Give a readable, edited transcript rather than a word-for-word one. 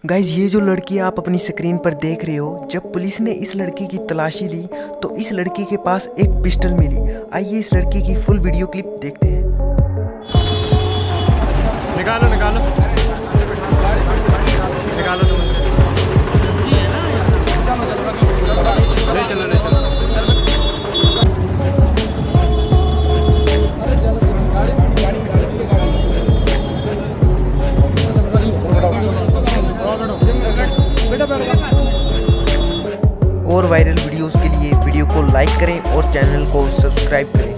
Guys ये जो लड़की आप अपनी स्क्रीन पर देख रहे हो, जब पुलिस ने इस लड़की की तलाशी ली तो इस लड़की के पास एक पिस्टल मिली। आइए इस लड़की की फुल वीडियो क्लिप देखते हैं। निकालो निकालो निकालो तुम। ले चलो ले चलो। और वायरल वीडियोस के लिए वीडियो को लाइक करें और चैनल को सब्सक्राइब करें।